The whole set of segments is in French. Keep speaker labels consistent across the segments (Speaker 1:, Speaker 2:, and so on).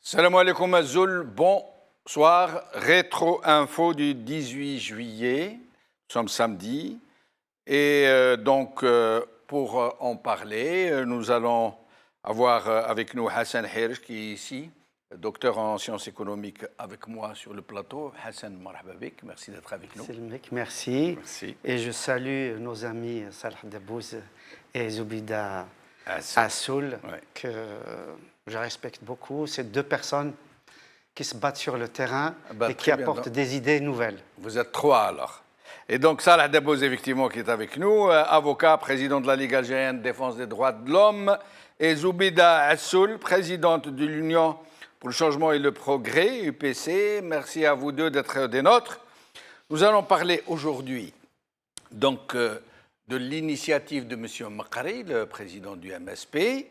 Speaker 1: Salam alaikum Azul, bonsoir. Rétro-info du 18 juillet, nous sommes samedi. Et pour en parler, nous allons avoir avec nous Hassan Hirsch qui est ici, docteur en sciences économiques avec moi sur le plateau. Hassan, marhaba bik, merci d'être avec nous.
Speaker 2: Merci. Et je salue nos amis Salah Dabouz et Zoubida Assoul, que je respecte beaucoup. C'est deux personnes qui se battent sur le terrain et qui apportent des idées nouvelles.
Speaker 1: Vous êtes trois alors. Et donc Salah Dabouz, effectivement, qui est avec nous, avocat, président de la Ligue algérienne de défense des droits de l'homme, et Zoubida Assoul, présidente de l'Union pour le changement et le progrès, UPC. Merci à vous deux d'être des nôtres. Nous allons parler aujourd'hui donc de l'initiative de M. Makri, le président du MSP,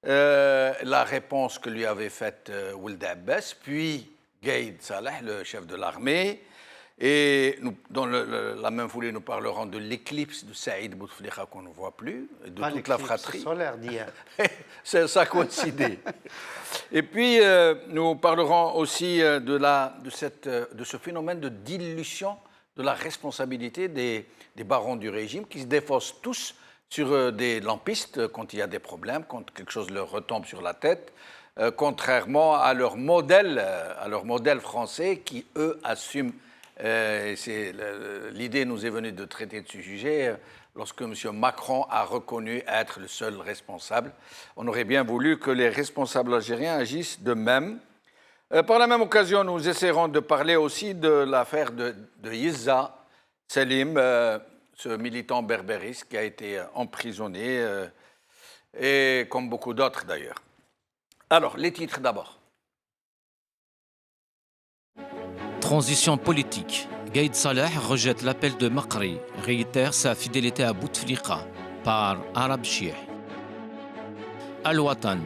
Speaker 1: la réponse que lui avait faite Ould Abbas, puis Gaïd Salah, le chef de l'armée. Et nous, dans la même foulée, nous parlerons de l'éclipse de Saïd Bouteflika qu'on ne voit plus, et de toute la fratrie.
Speaker 2: Solaire d'hier.
Speaker 1: Ça a coïncidé. Et puis, nous parlerons aussi de ce phénomène de dilution de la responsabilité des barons du régime qui se défaussent tous sur des lampistes quand il y a des problèmes, quand quelque chose leur retombe sur la tête, contrairement à leur modèle français qui, eux, assument. L'idée nous est venue de traiter de ce sujet lorsque M. Macron a reconnu être le seul responsable. On aurait bien voulu que les responsables algériens agissent de même. Par la même occasion, nous essaierons de parler aussi de l'affaire de Yizza Selim, ce militant berbériste qui a été emprisonné, et comme beaucoup d'autres d'ailleurs. Alors, les titres d'abord.
Speaker 3: Transition politique. Gaïd Salah rejette l'appel de Makri, réitère sa fidélité à Bouteflika par Arab Chieh. Al-Watan.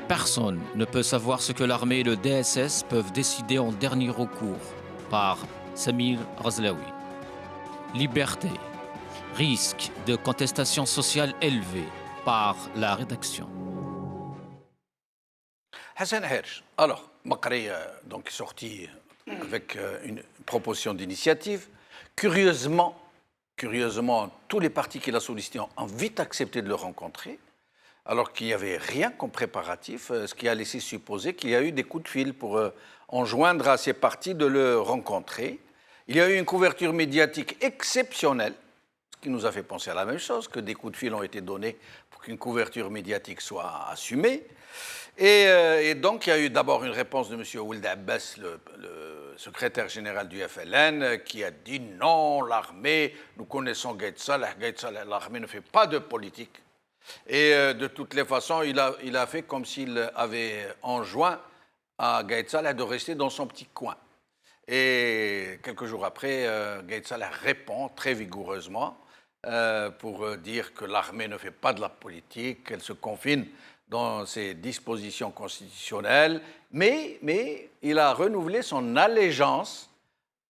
Speaker 3: Personne ne peut savoir ce que l'armée et le DSS peuvent décider en dernier recours par Samir Razlaoui. Liberté. Risque de contestation sociale élevé par la rédaction.
Speaker 1: Hassan Hirsch. Alors, Makri donc est sorti avec une proposition d'initiative. Curieusement, tous les partis qu'il a sollicités ont vite accepté de le rencontrer, alors qu'il n'y avait rien comme préparatif, ce qui a laissé supposer qu'il y a eu des coups de fil pour enjoindre à ces partis de le rencontrer. Il y a eu une couverture médiatique exceptionnelle, ce qui nous a fait penser à la même chose, que des coups de fil ont été donnés pour qu'une couverture médiatique soit assumée. Et donc, il y a eu d'abord une réponse de M. Ould Abbas, le secrétaire général du FLN, qui a dit non, l'armée, nous connaissons Gaïd Salah, l'armée ne fait pas de politique. Et de toutes les façons, il a fait comme s'il avait enjoint à Gaïd Salah de rester dans son petit coin. Et quelques jours après, Gaïd Salah répond très vigoureusement pour dire que l'armée ne fait pas de la politique, qu'elle se confine dans ses dispositions constitutionnelles, mais il a renouvelé son allégeance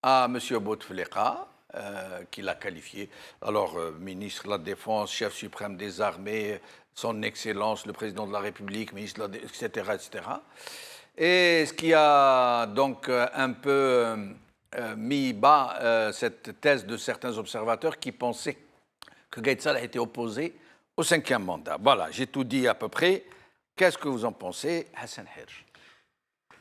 Speaker 1: à M. Bouteflika, qu'il a qualifié, alors ministre de la Défense, chef suprême des armées, son Excellence, le président de la République, ministre de la Défense, etc., etc. Et ce qui a donc un peu mis bas cette thèse de certains observateurs qui pensaient que Gaïd Salah était opposé au 5e mandat. Voilà, j'ai tout dit à peu près. Qu'est-ce que vous en pensez, Hassan Hirsch?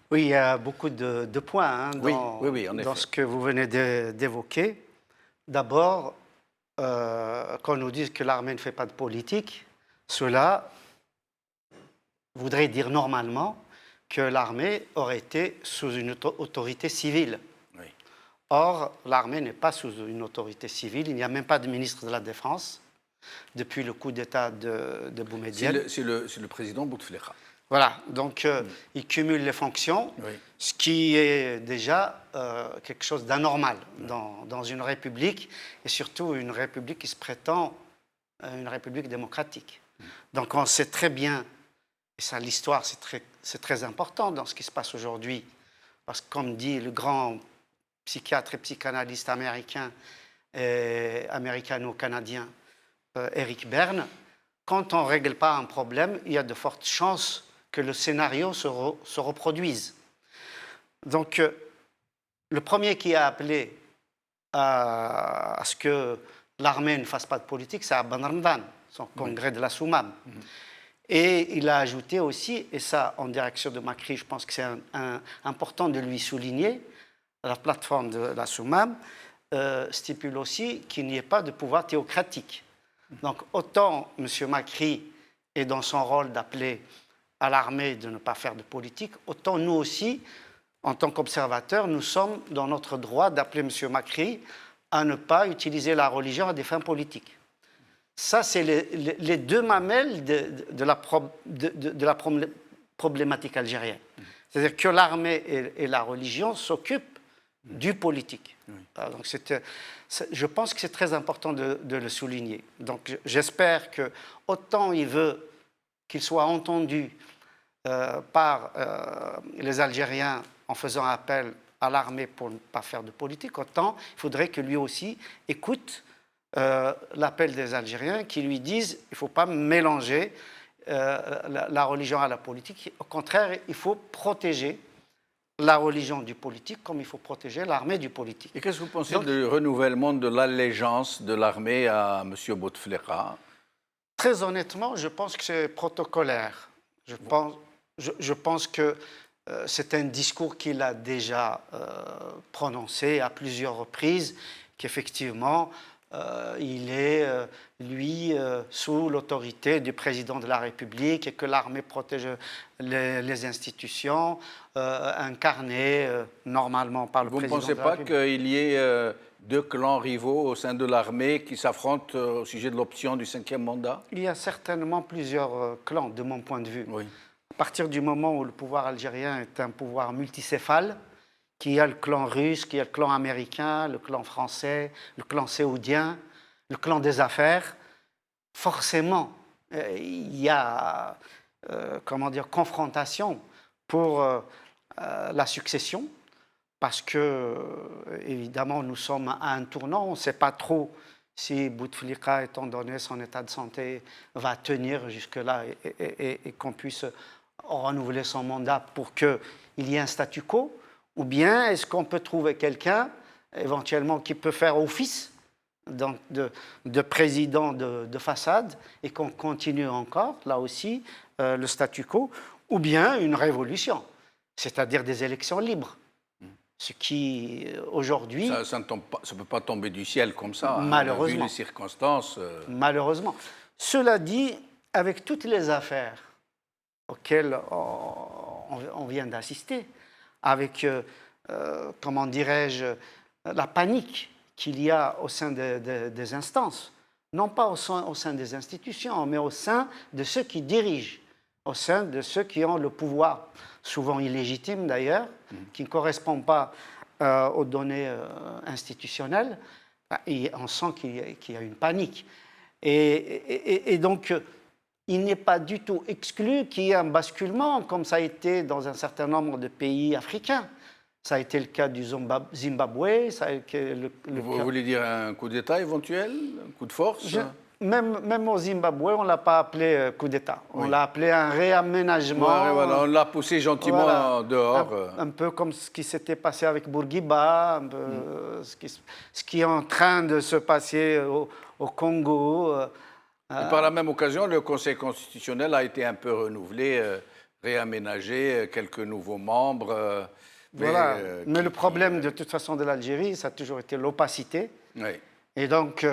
Speaker 2: Oui, il y a beaucoup de points dans ce que vous venez d'évoquer. D'abord, quand on nous dit que l'armée ne fait pas de politique, cela voudrait dire normalement que l'armée aurait été sous une autorité civile.
Speaker 1: Oui.
Speaker 2: Or, l'armée n'est pas sous une autorité civile. Il n'y a même pas de ministre de la Défense depuis le coup d'État de Boumedienne.
Speaker 1: C'est le président Bouteflika.
Speaker 2: Voilà, donc il cumule les fonctions, ce qui est déjà quelque chose d'anormal dans une république, et surtout une république qui se prétend une république démocratique. Donc on sait très bien, et ça l'histoire c'est très important dans ce qui se passe aujourd'hui, parce que comme dit le grand psychiatre et psychanalyste américain et américano-canadien Eric Berne, quand on ne règle pas un problème, il y a de fortes chances que le scénario se reproduise. Donc, le premier qui a appelé à ce que l'armée ne fasse pas de politique, c'est Abban Ramadan, son congrès de la Soumam. Et il a ajouté aussi, et ça en direction de Makri, je pense que c'est important de lui souligner, la plateforme de la Soumam stipule aussi qu'il n'y ait pas de pouvoir théocratique. Donc autant M. Makri est dans son rôle d'appeler à l'armée de ne pas faire de politique, autant nous aussi, en tant qu'observateurs, nous sommes dans notre droit d'appeler M. Makri à ne pas utiliser la religion à des fins politiques. Ça, c'est les deux mamelles de la problématique algérienne. C'est-à-dire que l'armée et la religion s'occupent du politique. Donc je pense que c'est très important de le souligner. Donc j'espère que autant il veut qu'il soit entendu par les Algériens en faisant appel à l'armée pour ne pas faire de politique, autant il faudrait que lui aussi écoute l'appel des Algériens qui lui disent il ne faut pas mélanger la religion à la politique. Au contraire, il faut protéger la religion du politique comme il faut protéger l'armée du politique.
Speaker 1: Et qu'est-ce que vous pensez du renouvellement de l'allégeance de l'armée à M. Bouteflika?
Speaker 2: Très honnêtement, je pense que c'est protocolaire. Je pense que c'est un discours qu'il a déjà prononcé à plusieurs reprises, qu'effectivement, il est, lui, sous l'autorité du président de la République et que l'armée protège les institutions, incarnées normalement par le président de la République.
Speaker 1: Vous ne pensez pas qu'il y ait deux clans rivaux au sein de l'armée qui s'affrontent au sujet de l'option du 5e mandat?
Speaker 2: Il y a certainement plusieurs clans, de mon point de vue.
Speaker 1: Oui.
Speaker 2: À partir du moment où le pouvoir algérien est un pouvoir multicéphale, qu'il y a le clan russe, qu'il y a le clan américain, le clan français, le clan saoudien, le clan des affaires, forcément, il y a confrontation pour la succession, parce que, évidemment, nous sommes à un tournant, on ne sait pas trop si Bouteflika, étant donné son état de santé, va tenir jusque-là et qu'on puisse renouveler son mandat pour qu'il y ait un statu quo, ou bien est-ce qu'on peut trouver quelqu'un, éventuellement, qui peut faire office de président de façade et qu'on continue encore, là aussi, le statu quo, ou bien une révolution, c'est-à-dire des élections libres. Ce qui, aujourd'hui...
Speaker 1: Ça ne peut pas tomber du ciel comme ça,
Speaker 2: malheureusement.
Speaker 1: Vu les circonstances.
Speaker 2: Malheureusement. Cela dit, avec toutes les affaires auxquelles on vient d'assister, avec, comment dirais-je, la panique qu'il y a au sein des instances, non pas au sein des institutions, mais au sein de ceux qui dirigent, au sein de ceux qui ont le pouvoir, souvent illégitime d'ailleurs, qui ne correspond pas aux données institutionnelles, et on sent qu'il y a une panique. Et donc, il n'est pas du tout exclu qu'il y ait un basculement, comme ça a été dans un certain nombre de pays africains. Ça a été le cas du Zimbabwe. Ça a été
Speaker 1: Vous voulez dire un coup d'État éventuel, un coup de force?
Speaker 2: Même au Zimbabwe, on ne l'a pas appelé coup d'État. On l'a appelé un réaménagement.
Speaker 1: Ouais, voilà, on l'a poussé gentiment dehors.
Speaker 2: Un peu comme ce qui s'était passé avec Bourguiba, ce qui est en train de se passer au Congo.
Speaker 1: Et par la même occasion, le Conseil constitutionnel a été un peu renouvelé, réaménagé, quelques nouveaux membres.
Speaker 2: Voilà. Mais le problème de toute façon de l'Algérie, ça a toujours été l'opacité.
Speaker 1: Oui.
Speaker 2: Et donc,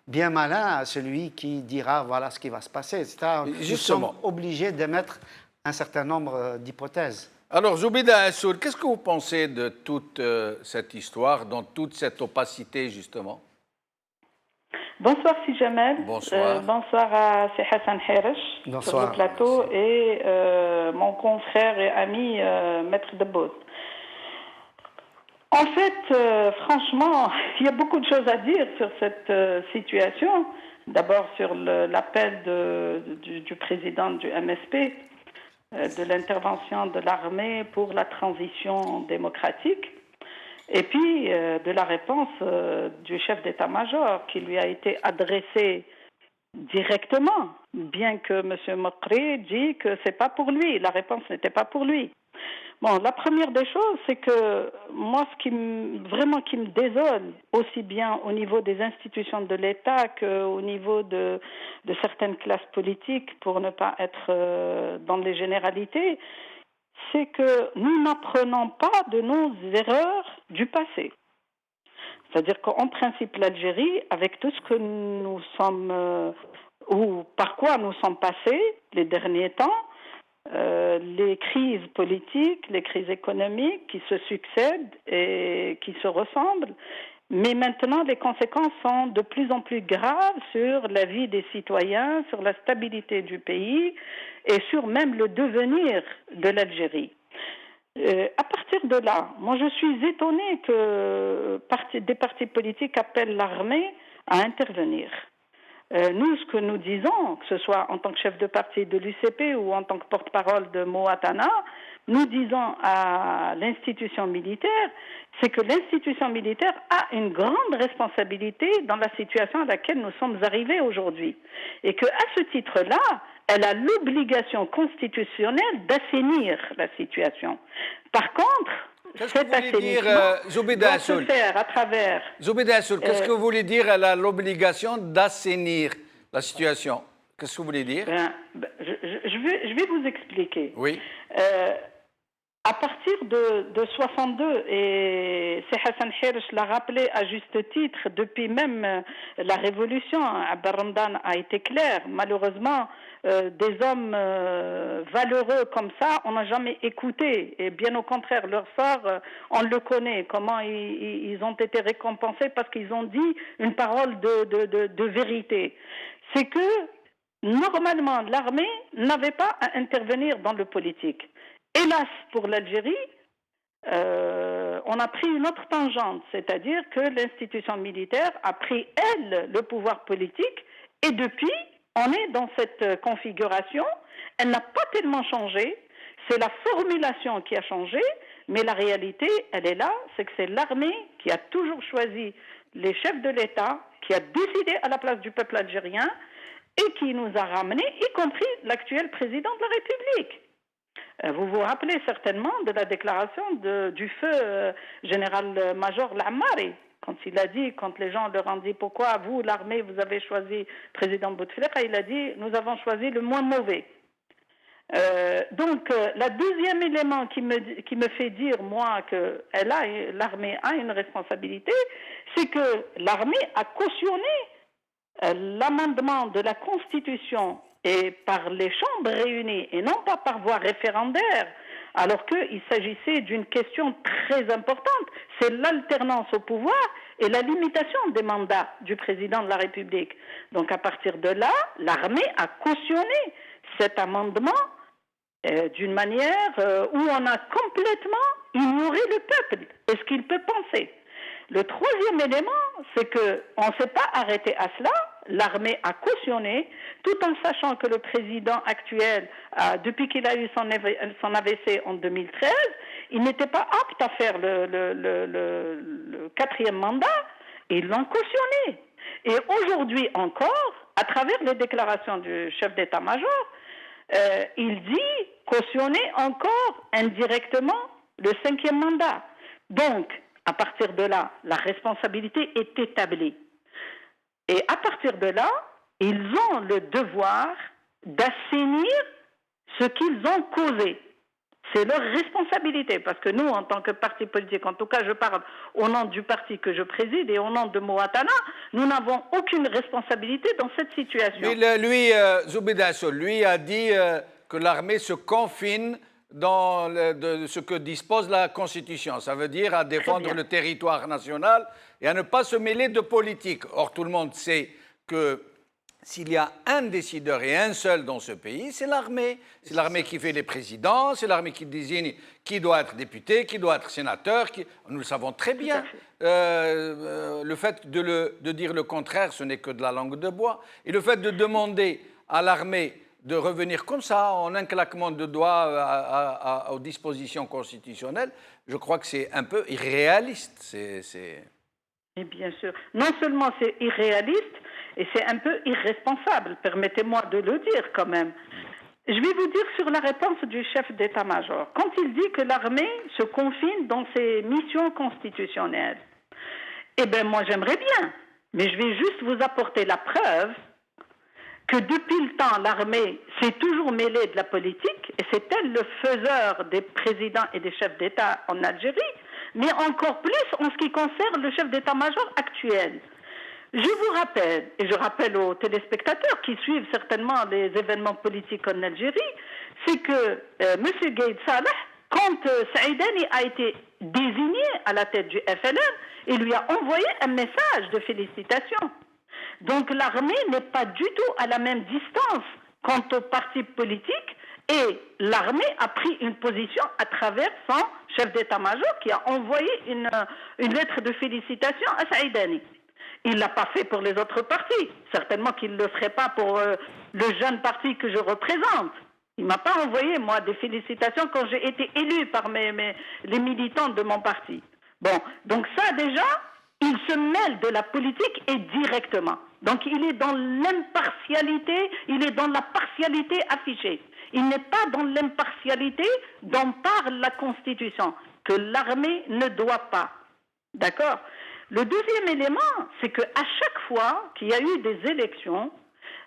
Speaker 2: bien malin à celui qui dira voilà ce qui va se passer. Nous sommes obligés d'émettre un certain nombre d'hypothèses.
Speaker 1: Alors, Zoubida Assoul, qu'est-ce que vous pensez de toute cette histoire, dans toute cette opacité, justement?
Speaker 4: Bonsoir, Si Jamel.
Speaker 1: Bonsoir.
Speaker 4: Bonsoir à Si Hassan Heresh sur le plateau.
Speaker 1: Merci.
Speaker 4: Et mon confrère et ami Maître Debboz. En fait, franchement, il y a beaucoup de choses à dire sur cette situation. D'abord sur l'appel du président du MSP, de l'intervention de l'armée pour la transition démocratique, et puis de la réponse du chef d'état-major qui lui a été adressée directement, bien que M. Mokri dit que c'est pas pour lui, la réponse n'était pas pour lui. Bon, la première des choses, c'est que moi, ce qui me désole, aussi bien au niveau des institutions de l'État qu'au niveau de certaines classes politiques, pour ne pas être dans les généralités, c'est que nous n'apprenons pas de nos erreurs du passé. C'est-à-dire qu'en principe, l'Algérie, avec tout ce que nous sommes, ou par quoi nous sommes passés les derniers temps, les crises politiques, les crises économiques qui se succèdent et qui se ressemblent, mais maintenant les conséquences sont de plus en plus graves sur la vie des citoyens, sur la stabilité du pays et sur même le devenir de l'Algérie. À partir de là, moi je suis étonnée que des partis politiques appellent l'armée à intervenir. Nous, ce que nous disons, que ce soit en tant que chef de parti de l'UCP ou en tant que porte-parole de Moatana, nous disons à l'institution militaire, c'est que l'institution militaire a une grande responsabilité dans la situation à laquelle nous sommes arrivés aujourd'hui. Et qu'à ce titre-là, elle a l'obligation constitutionnelle d'assainir la situation. Par contre,
Speaker 1: qu'est-ce que vous voulez dire, Zoubida Assoul? Zoubida Assoul, qu'est-ce que vous voulez dire? Elle a l'obligation d'assainir la situation. Qu'est-ce que vous voulez dire?
Speaker 4: Je vais vous expliquer.
Speaker 1: Oui.
Speaker 4: À partir de 62, et c'est Hassan Hirsch l'a rappelé à juste titre, depuis même la Révolution, Abdel Ramdan a été clair. Malheureusement, des hommes valeureux comme ça, on n'a jamais écouté. Et bien au contraire, leur sort, on le connaît. Comment ils ont été récompensés parce qu'ils ont dit une parole de vérité. C'est que, normalement, l'armée n'avait pas à intervenir dans le politique. Hélas, pour l'Algérie, on a pris une autre tangente, c'est-à-dire que l'institution militaire a pris, elle, le pouvoir politique, et depuis, on est dans cette configuration. Elle n'a pas tellement changé, c'est la formulation qui a changé, mais la réalité, elle est là, c'est que c'est l'armée qui a toujours choisi les chefs de l'État, qui a décidé à la place du peuple algérien, et qui nous a ramenés, y compris l'actuel président de la République. Vous vous rappelez certainement de la déclaration du feu général-major Lamari, quand il a dit, quand les gens leur ont dit pourquoi vous, l'armée, vous avez choisi président Bouteflika, il a dit nous avons choisi le moins mauvais. Donc, le deuxième élément qui me fait dire, moi, que l'armée a une responsabilité, c'est que l'armée a cautionné l'amendement de la Constitution et par les chambres réunies, et non pas par voie référendaire, alors qu'il s'agissait d'une question très importante, c'est l'alternance au pouvoir et la limitation des mandats du président de la République. Donc à partir de là, l'armée a cautionné cet amendement d'une manière où on a complètement ignoré le peuple et ce qu'il peut penser. Le troisième élément, c'est qu'on ne s'est pas arrêté à cela. L'armée a cautionné, tout en sachant que le président actuel, depuis qu'il a eu son AVC en 2013, il n'était pas apte à faire le quatrième mandat. Ils l'ont cautionné. Et aujourd'hui encore, à travers les déclarations du chef d'état-major, il dit cautionner encore indirectement le cinquième mandat. Donc, à partir de là, la responsabilité est établie. Et à partir de là, ils ont le devoir d'assainir ce qu'ils ont causé. C'est leur responsabilité, parce que nous, en tant que parti politique, en tout cas je parle au nom du parti que je préside et au nom de Moatana, nous n'avons aucune responsabilité dans cette situation.
Speaker 1: Mais lui, Zoubida Assoul, lui a dit que l'armée se confine dans ce que dispose la Constitution. Ça veut dire à défendre le territoire national et à ne pas se mêler de politique. Or, tout le monde sait que s'il y a un décideur et un seul dans ce pays, c'est l'armée. C'est l'armée qui fait les présidents, c'est l'armée qui désigne qui doit être député, qui doit être sénateur. Nous le savons très bien. Le fait de dire le contraire, ce n'est que de la langue de bois. Et le fait de demander à l'armée de revenir comme ça, en un claquement de doigts aux dispositions constitutionnelles, je crois que c'est un peu irréaliste.
Speaker 4: Et bien sûr. Non seulement c'est irréaliste, Et c'est un peu irresponsable, permettez-moi de le dire quand même. Je vais vous dire sur la réponse du chef d'état-major. Quand il dit que l'armée se confine dans ses missions constitutionnelles, eh bien moi j'aimerais bien, mais je vais juste vous apporter la preuve que depuis le temps, l'armée s'est toujours mêlée de la politique, et c'est elle le faiseur des présidents et des chefs d'État en Algérie, mais encore plus en ce qui concerne le chef d'état-major actuel. Je vous rappelle, et je rappelle aux téléspectateurs qui suivent certainement les événements politiques en Algérie, c'est que M. Gaïd Salah, quand Saïdani a été désigné à la tête du FLN, il lui a envoyé un message de félicitations. Donc l'armée n'est pas du tout à la même distance quant aux partis politiques, et l'armée a pris une position à travers son chef d'état-major qui a envoyé une lettre de félicitations à Saïdani. Il ne l'a pas fait pour les autres partis. Certainement qu'il ne le ferait pas pour le jeune parti que je représente. Il ne m'a pas envoyé, moi, des félicitations quand j'ai été élu par les militants de mon parti. Bon, donc ça déjà, il se mêle de la politique et directement. Donc il est dans l'impartialité, il est dans la partialité affichée. Il n'est pas dans l'impartialité dont parle la Constitution, que l'armée ne doit pas. D'accord ? Le deuxième élément, c'est qu'à chaque fois qu'il y a eu des élections,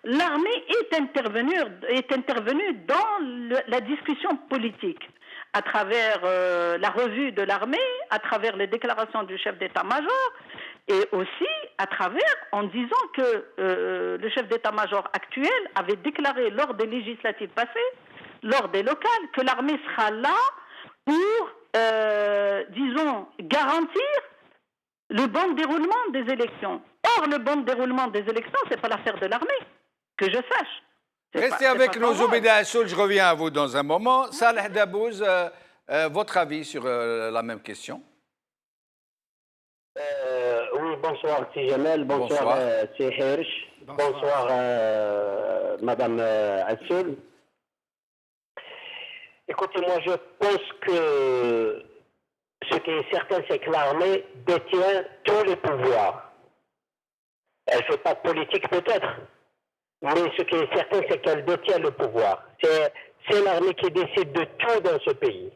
Speaker 4: l'armée est intervenue dans la discussion politique, à travers la revue de l'armée, à travers les déclarations du chef d'état-major, et aussi à travers, en disant que le chef d'état-major actuel avait déclaré lors des législatives passées, lors des locales, que l'armée sera là pour, disons, garantir le bon déroulement des élections. Or, le bon déroulement des élections, ce n'est pas l'affaire de l'armée, que je sache.
Speaker 1: Restez avec nous, Zoubida Assoul, je reviens à vous dans un moment. Salah Dabouz, votre avis sur la même question?
Speaker 5: Oui, bonsoir, c'est Jamel, bonsoir, c'est Hirsch, bonsoir, Madame Assoul. Écoutez, moi je pense que ce qui est certain, c'est que l'armée détient tous les pouvoirs. Elle ne fait pas de politique peut-être, mais ce qui est certain, c'est qu'elle détient le pouvoir. C'est l'armée qui décide de tout dans ce pays.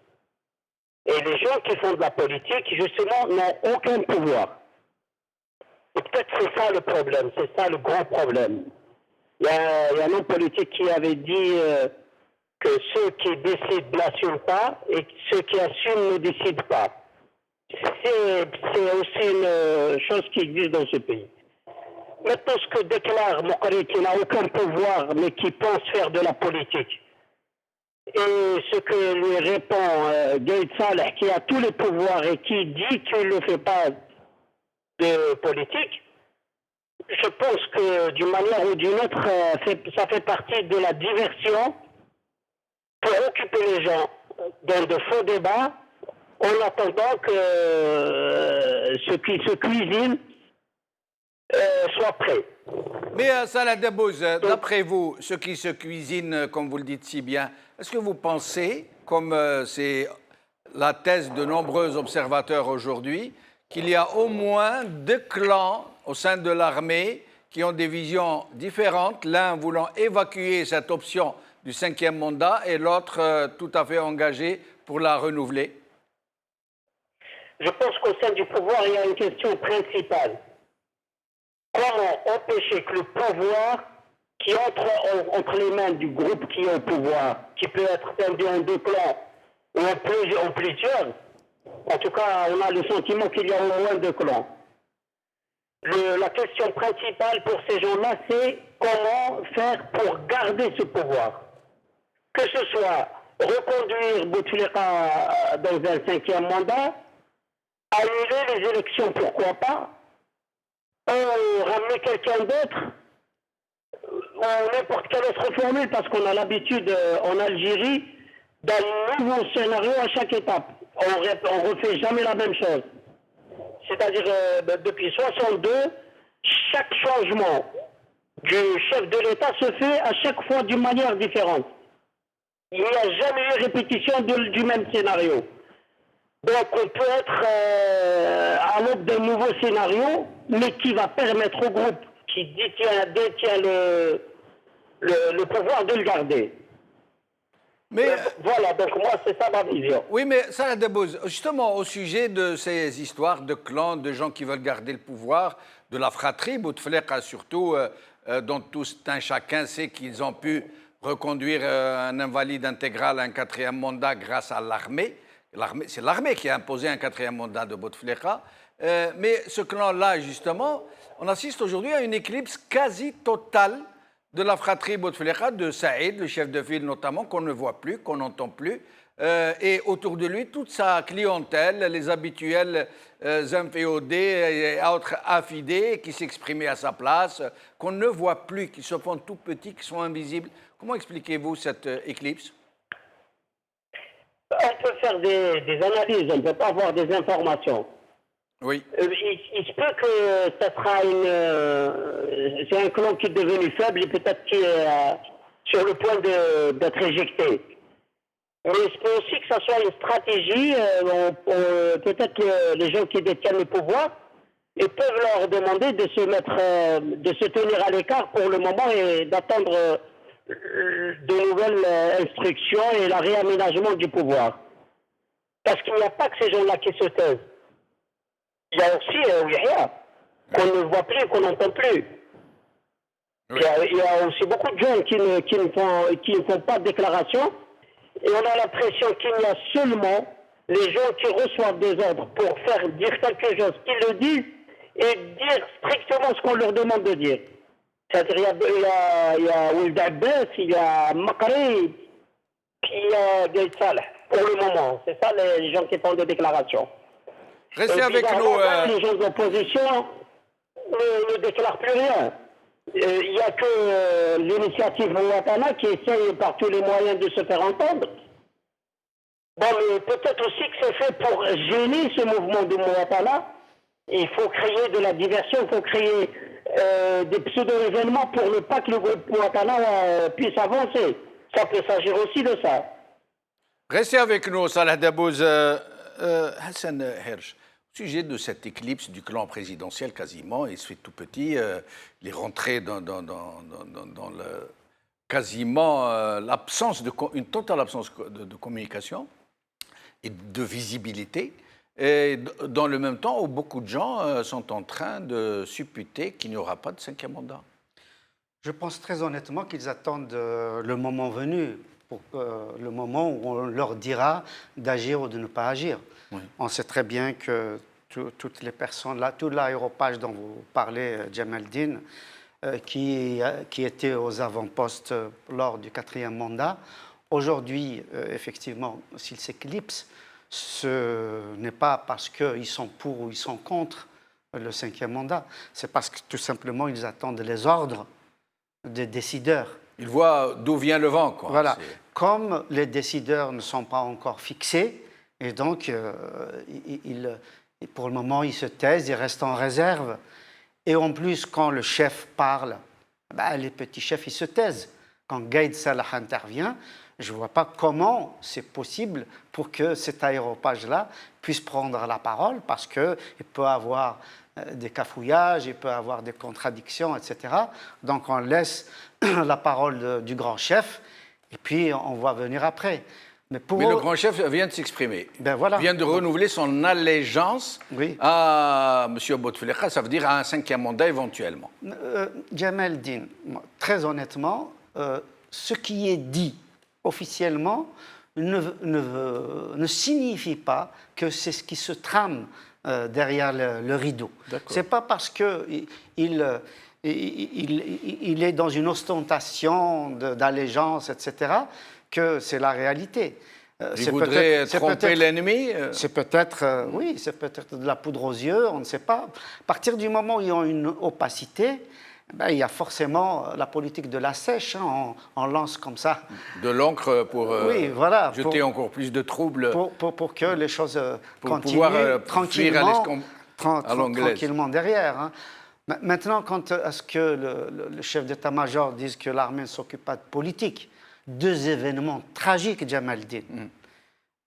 Speaker 5: Et les gens qui font de la politique, justement, n'ont aucun pouvoir. Et peut-être c'est ça le problème, c'est ça le gros problème. Il y a un homme politique qui avait dit que ceux qui décident n'assument pas et ceux qui assument ne décident pas. C'est aussi une chose qui existe dans ce pays. Maintenant, ce que déclare Moukari, qui n'a aucun pouvoir, mais qui pense faire de la politique, et ce que lui répond Gaïd Salah, qui a tous les pouvoirs et qui dit qu'il ne fait pas de politique, je pense que d'une manière ou d'une autre, ça fait partie de la diversion pour occuper les gens dans de faux débats en attendant que ce qui se cuisine soit prêt.
Speaker 1: Mais Salah Dabouz, d'après vous, ce qui se cuisine, comme vous le dites si bien, est-ce que vous pensez, comme c'est la thèse de nombreux observateurs aujourd'hui, qu'il y a au moins 2 clans au sein de l'armée qui ont des visions différentes, l'un voulant évacuer cette option du 5e mandat et l'autre tout à fait engagé pour la renouveler?
Speaker 5: Je pense qu'au sein du pouvoir, il y a une question principale. Comment empêcher que le pouvoir qui entre entre les mains du groupe qui est au pouvoir, qui peut être tendu en 2 clans ou en plusieurs, en tout cas, on a le sentiment qu'il y a au moins 2 clans. La question principale pour ces gens-là, c'est comment faire pour garder ce pouvoir. Que ce soit reconduire Bouteflika dans un 5e mandat, annuler les élections, pourquoi pas, ramener quelqu'un d'autre, ou n'importe quelle autre formule, parce qu'on a l'habitude en Algérie d'un nouveau scénario à chaque étape. On refait jamais la même chose. C'est-à-dire, depuis 62, chaque changement du chef de l'État se fait à chaque fois d'une manière différente. Il n'y a jamais eu répétition du même scénario. Donc on peut être à l'aube d'un nouveau scénario, mais qui va permettre au groupe qui détient le pouvoir de le garder.
Speaker 1: Mais
Speaker 5: Voilà, donc moi, c'est ça ma vision.
Speaker 1: oui, mais Salah Dabouz, justement, au sujet de ces histoires de clans, de gens qui veulent garder le pouvoir, de la fratrie, Bouteflika surtout, dont tout un chacun sait qu'ils ont pu reconduire un invalide intégral à un 4e mandat grâce à l'armée. C'est l'armée qui a imposé un 4e mandat de Bouteflika. Mais ce clan-là, justement, on assiste aujourd'hui à une éclipse quasi totale de la fratrie Bouteflika, de Saïd, le chef de file notamment, qu'on ne voit plus, qu'on n'entend plus, et autour de lui, toute sa clientèle, les habituels inféodés et autres affidés qui s'exprimaient à sa place, qu'on ne voit plus, qui se font tout petits, qui sont invisibles. Comment expliquez-vous cette éclipse?
Speaker 5: On peut faire des analyses, on ne peut pas avoir des informations.
Speaker 1: Oui.
Speaker 5: Il se peut que ça sera c'est un clan qui est devenu faible et peut-être qui est sur le point d'être éjecté. Mais il se peut aussi que ça soit une stratégie, peut-être que les gens qui détiennent le pouvoir, ils peuvent leur demander de se tenir à l'écart pour le moment et d'attendre de nouvelles instructions et le réaménagement du pouvoir. Parce qu'il n'y a pas que ces gens-là qui se taisent. Il y a aussi Yahya, qu'on ne voit plus, qu'on n'entend plus.
Speaker 1: Oui.
Speaker 5: Il y a aussi beaucoup de gens qui ne font pas de déclaration. Et on a l'impression qu'il y a seulement les gens qui reçoivent des ordres pour faire dire quelque chose, qui le disent et dire strictement ce qu'on leur demande de dire. C'est-à-dire il y a Ould Abbas, il y a Makri, puis il y a Gaïd Saleh, pour le moment. C'est ça les gens qui font des déclarations.
Speaker 1: Restez avec nous.
Speaker 5: Les gens d'opposition ne déclarent plus rien. Il n'y a que l'initiative Mouatana qui essaye par tous les moyens de se faire entendre. Bon, mais peut-être aussi que c'est fait pour gêner ce mouvement de Mouatana. Il faut créer de la diversion, il faut créer des pseudo-événements pour ne pas que le groupe Mouatana puisse avancer. Ça peut s'agir aussi de ça.
Speaker 1: Restez avec nous, Salah Dabouz. Hassan Hersh, au sujet de cette éclipse du clan présidentiel quasiment, il se fait tout petit, il est rentré dans quasiment une totale absence de communication et de visibilité. Et dans le même temps où beaucoup de gens sont en train de supputer qu'il n'y aura pas de 5e mandat.
Speaker 2: Je pense très honnêtement qu'ils attendent le moment venu, le moment où on leur dira d'agir ou de ne pas agir. Oui. On sait très bien que toutes les personnes là, tout l'aéropage dont vous parlez, Jamaldine, qui était aux avant-postes lors du 4e mandat, aujourd'hui, effectivement, s'ils s'éclipsent, ce n'est pas parce qu'ils sont pour ou ils sont contre le 5e mandat, c'est parce que tout simplement ils attendent les ordres des décideurs.
Speaker 1: Ils voient d'où vient le vent, quoi.
Speaker 2: Voilà. Comme les décideurs ne sont pas encore fixés, et donc pour le moment ils se taisent, ils restent en réserve. Et en plus, quand le chef parle, les petits chefs ils se taisent. Quand Gaïd Salah intervient, je ne vois pas comment c'est possible pour que cet aéropage-là puisse prendre la parole, parce qu'il peut avoir des cafouillages, il peut avoir des contradictions, etc. Donc on laisse la parole du grand chef, et puis on va venir après. Mais
Speaker 1: le grand chef vient de s'exprimer.
Speaker 2: Voilà.
Speaker 1: Il vient de renouveler son allégeance à M. Bouteflika, ça veut dire à un 5e mandat éventuellement.
Speaker 2: Jamaldine, très honnêtement, ce qui est dit officiellement ne signifie pas que c'est ce qui se trame derrière le rideau. Ce n'est pas parce qu'il est dans une ostentation d'allégeance, etc., que c'est la réalité.
Speaker 1: Il voudrait tromper l'ennemi.
Speaker 2: C'est peut-être, oui, c'est peut-être de la poudre aux yeux, on ne sait pas. À partir du moment où ils ont une opacité, il y a forcément la politique de la sèche, hein, on lance comme ça.
Speaker 1: De l'encre pour jeter encore plus de troubles.
Speaker 2: Pour que les choses
Speaker 1: continuent
Speaker 2: tranquillement derrière. Hein. Maintenant, quant à ce que le chef d'état-major dise que l'armée ne s'occupe pas de politique, 2 événements tragiques, Jamaldine.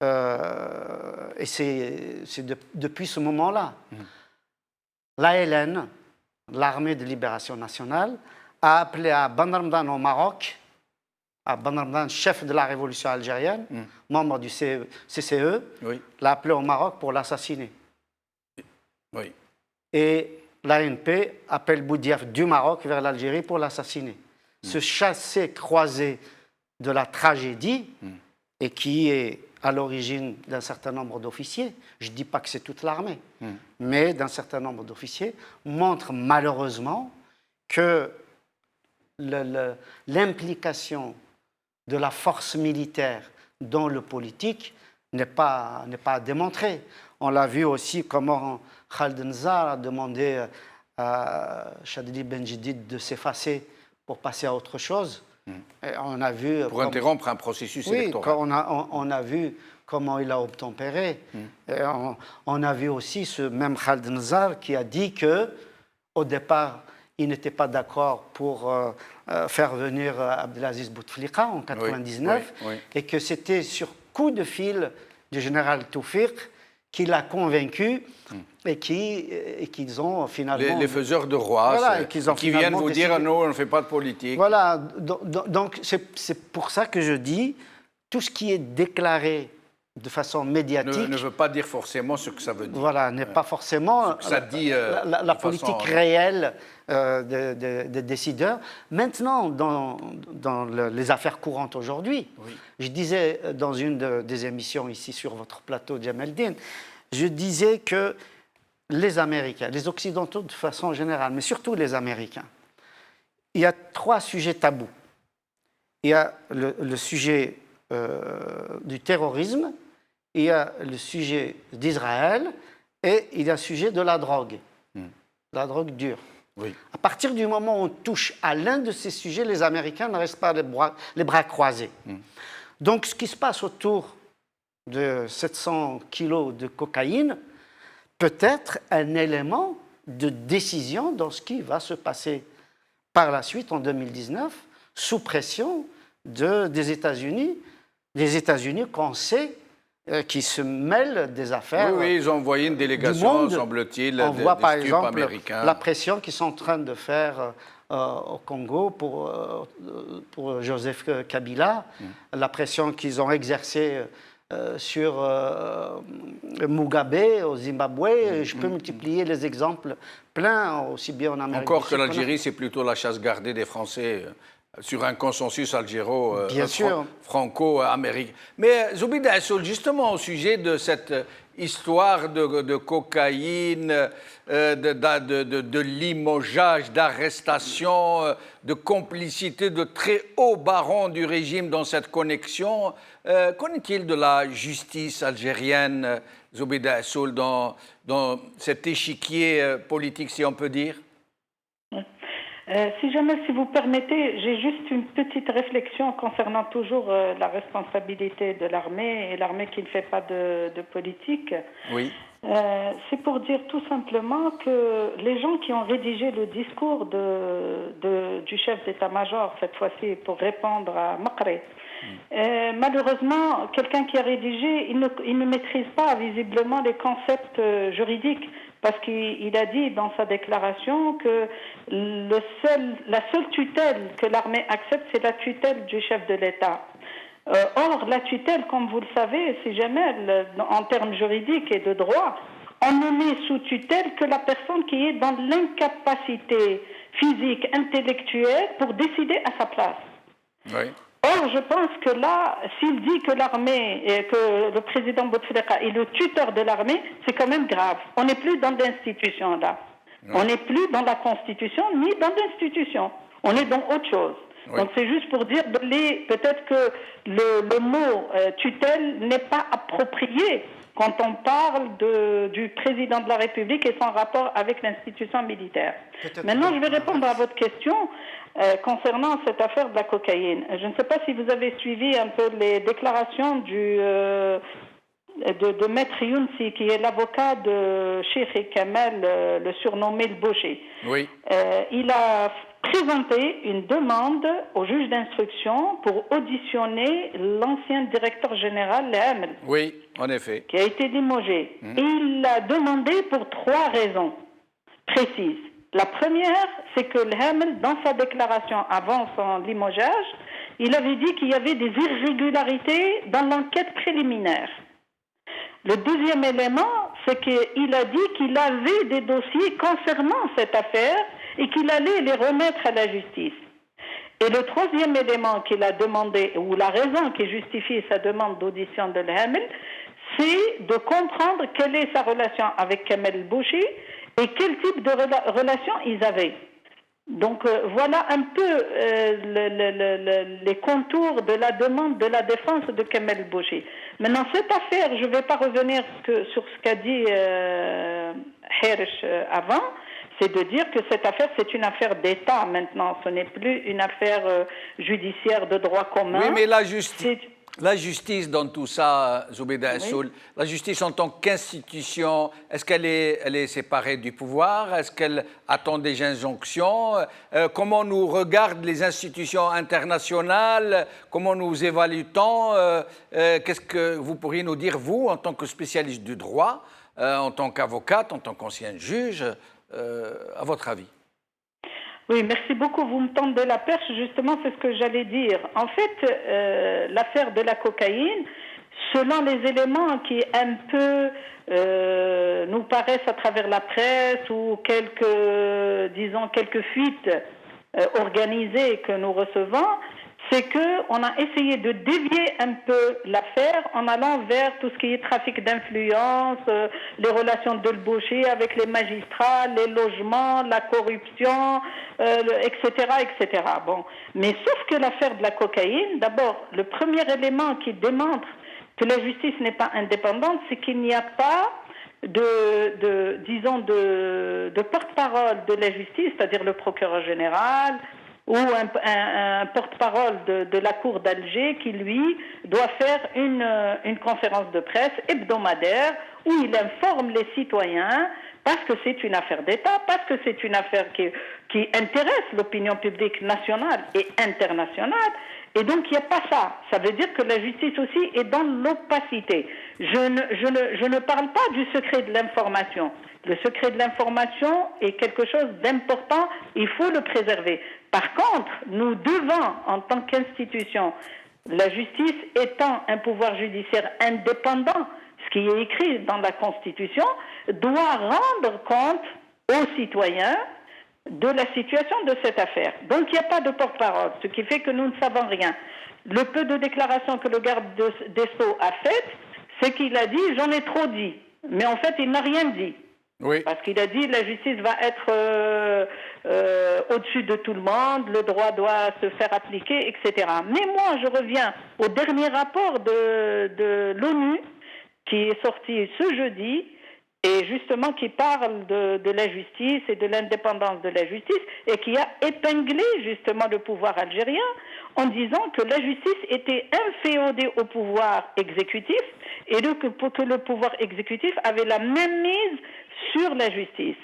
Speaker 2: Et c'est depuis ce moment-là. L'ALN l'armée de libération nationale, a appelé à Ben Ramdan au Maroc, à Ben Ramdan, chef de la révolution algérienne, membre du CCE, l'a appelé au Maroc pour l'assassiner.
Speaker 1: Oui.
Speaker 2: Et l'ANP appelle Boudiaf du Maroc vers l'Algérie pour l'assassiner. Ce chassé-croisé de la tragédie, et qui est à l'origine d'un certain nombre d'officiers, je ne dis pas que c'est toute l'armée, mais d'un certain nombre d'officiers, montre malheureusement que l'implication de la force militaire dans le politique n'est pas à démontrer. On l'a vu aussi comment Khaled Nzar a demandé à Chadli Benjedid de s'effacer pour passer à autre chose. Et on a vu
Speaker 1: pour interrompre un processus électoral.
Speaker 2: On a vu comment il a obtempéré. Et on a vu aussi ce même Khaled Nzar qui a dit qu'au départ, il n'était pas d'accord pour faire venir Abdelaziz Bouteflika en 1999 et que c'était sur coup de fil du général Toufik qui l'a convaincu et qu'ils ont finalement...
Speaker 1: Les faiseurs de rois,
Speaker 2: voilà,
Speaker 1: qui viennent vous dire « non, on ne fait pas de politique ».
Speaker 2: Voilà, donc c'est pour ça que je dis, tout ce qui est déclaré de façon médiatique...
Speaker 1: Ne veut pas dire forcément ce que ça veut dire.
Speaker 2: Voilà, n'est pas forcément
Speaker 1: ça dit,
Speaker 2: la politique réelle des décideurs. Maintenant, dans les affaires courantes aujourd'hui, je disais dans une des émissions ici sur votre plateau, Djemeldine, je disais que les Américains, les Occidentaux de façon générale, mais surtout les Américains, il y a 3 sujets tabous. Il y a le sujet du terrorisme, il y a le sujet d'Israël et il y a le sujet de la drogue dure. À partir du moment où on touche à l'un de ces sujets, les Américains ne restent pas les bras croisés. Donc ce qui se passe autour de 700 kilos de cocaïne peut être un élément de décision dans ce qui va se passer par la suite en 2019 sous pression des États-Unis qu'on sait qui se mêlent des affaires.
Speaker 1: Oui, ils ont envoyé une délégation, semble-t-il,
Speaker 2: on voit par exemple
Speaker 1: américains.
Speaker 2: La pression qu'ils sont en train de faire au Congo pour Joseph Kabila, la pression qu'ils ont exercée sur Mugabe au Zimbabwe. Je peux multiplier les exemples pleins, aussi bien en Amérique
Speaker 1: Encore
Speaker 2: du
Speaker 1: que
Speaker 2: Sud
Speaker 1: l'Algérie, c'est plutôt la chasse gardée des Français sur un consensus franco-américain. Mais Zoubida Assoul, justement au sujet de cette histoire de cocaïne, de limogeage, d'arrestation, de complicité de très hauts barons du régime dans cette connexion, qu'en est-il de la justice algérienne, Zoubida Assoul, dans cet échiquier politique, si on peut dire?
Speaker 4: Si vous permettez, j'ai juste une petite réflexion concernant toujours la responsabilité de l'armée et l'armée qui ne fait pas de politique.
Speaker 1: Oui.
Speaker 4: C'est pour dire tout simplement que les gens qui ont rédigé le discours du chef d'état-major, cette fois-ci pour répondre à Maqri, malheureusement, quelqu'un qui a rédigé, il ne maîtrise pas visiblement les concepts juridiques. Parce qu'il a dit dans sa déclaration que la seule tutelle que l'armée accepte, c'est la tutelle du chef de l'État. Or, la tutelle, comme vous le savez, si jamais, en termes juridiques et de droit, on ne met sous tutelle que la personne qui est dans l'incapacité physique, intellectuelle, pour décider à sa place.
Speaker 1: Oui.
Speaker 4: Or, je pense que là, s'il dit que l'armée, et que le président Bouteflika est le tuteur de l'armée, c'est quand même grave. On n'est plus dans l'institution là. Non. On n'est plus dans la Constitution ni dans l'institution. On est dans autre chose. Oui. Donc c'est juste pour dire, peut-être que le mot tutelle n'est pas approprié quand on parle du président de la République et son rapport avec l'institution militaire. Maintenant, je vais répondre à votre question concernant cette affaire de la cocaïne. Je ne sais pas si vous avez suivi un peu les déclarations de Maître Younsi, qui est l'avocat de Cheikh Kamel, le surnommé le Boucher.
Speaker 1: Oui.
Speaker 4: Il a présenté une demande au juge d'instruction pour auditionner l'ancien directeur général, le Hamel.
Speaker 1: Oui, en effet.
Speaker 4: Qui a été limogé. Et il l'a demandé pour 3 raisons précises. La première, c'est que le Hamel, dans sa déclaration avant son limogeage, il avait dit qu'il y avait des irrégularités dans l'enquête préliminaire. Le deuxième élément, c'est qu'il a dit qu'il avait des dossiers concernant cette affaire et qu'il allait les remettre à la justice. Et le troisième élément qu'il a demandé, ou la raison qui justifie sa demande d'audition de l'Hamel, c'est de comprendre quelle est sa relation avec Kamel Bouchi et quel type de relation ils avaient. Donc voilà un peu les contours de la demande de la défense de Kamel Bouchi. Maintenant, cette affaire, je ne vais pas revenir sur ce qu'a dit Hersh avant, c'est de dire que cette affaire, c'est une affaire d'État maintenant, ce n'est plus une affaire judiciaire de droit commun.
Speaker 1: Oui, mais la justice dans tout ça, Zoubeda Assoul, la justice en tant qu'institution, est-ce qu'elle est séparée du pouvoir? Est-ce qu'elle attend des injonctions? Comment nous regardent les institutions internationales? Comment nous évaluons? Qu'est-ce que vous pourriez nous dire, vous, en tant que spécialiste du droit, en tant qu'avocate, en tant qu'ancienne juge, à votre avis?
Speaker 4: Oui, merci beaucoup. Vous me tendez la perche, justement, c'est ce que j'allais dire. En fait, l'affaire de la cocaïne, selon les éléments qui un peu nous paraissent à travers la presse ou quelques fuites organisées que nous recevons, c'est qu'on a essayé de dévier un peu l'affaire en allant vers tout ce qui est trafic d'influence, les relations de l'Bouchi avec les magistrats, les logements, la corruption, etc., etc. Bon. Mais sauf que l'affaire de la cocaïne, d'abord, le premier élément qui démontre que la justice n'est pas indépendante, c'est qu'il n'y a pas de porte-parole de la justice, c'est-à-dire le procureur général, ou un porte-parole de la Cour d'Alger qui, lui, doit faire une conférence de presse hebdomadaire où il informe les citoyens parce que c'est une affaire d'État, parce que c'est une affaire qui intéresse l'opinion publique nationale et internationale. Et donc, il n'y a pas ça. Ça veut dire que la justice aussi est dans l'opacité. Je ne parle pas du secret de l'information. Le secret de l'information est quelque chose d'important, il faut le préserver. Par contre, nous devons, en tant qu'institution, la justice étant un pouvoir judiciaire indépendant, ce qui est écrit dans la Constitution, doit rendre compte aux citoyens de la situation de cette affaire. Donc il n'y a pas de porte-parole, ce qui fait que nous ne savons rien. Le peu de déclarations que le garde des Sceaux a faites, c'est qu'il a dit « j'en ai trop dit ». Mais en fait, il n'a rien dit.
Speaker 1: Oui.
Speaker 4: Parce qu'il a dit la justice va être au-dessus de tout le monde, le droit doit se faire appliquer, etc. Mais moi, je reviens au dernier rapport de l'ONU qui est sorti ce jeudi et justement qui parle de la justice et de l'indépendance de la justice et qui a épinglé justement le pouvoir algérien en disant que la justice était inféodée au pouvoir exécutif et que le pouvoir exécutif avait la même mise sur la justice.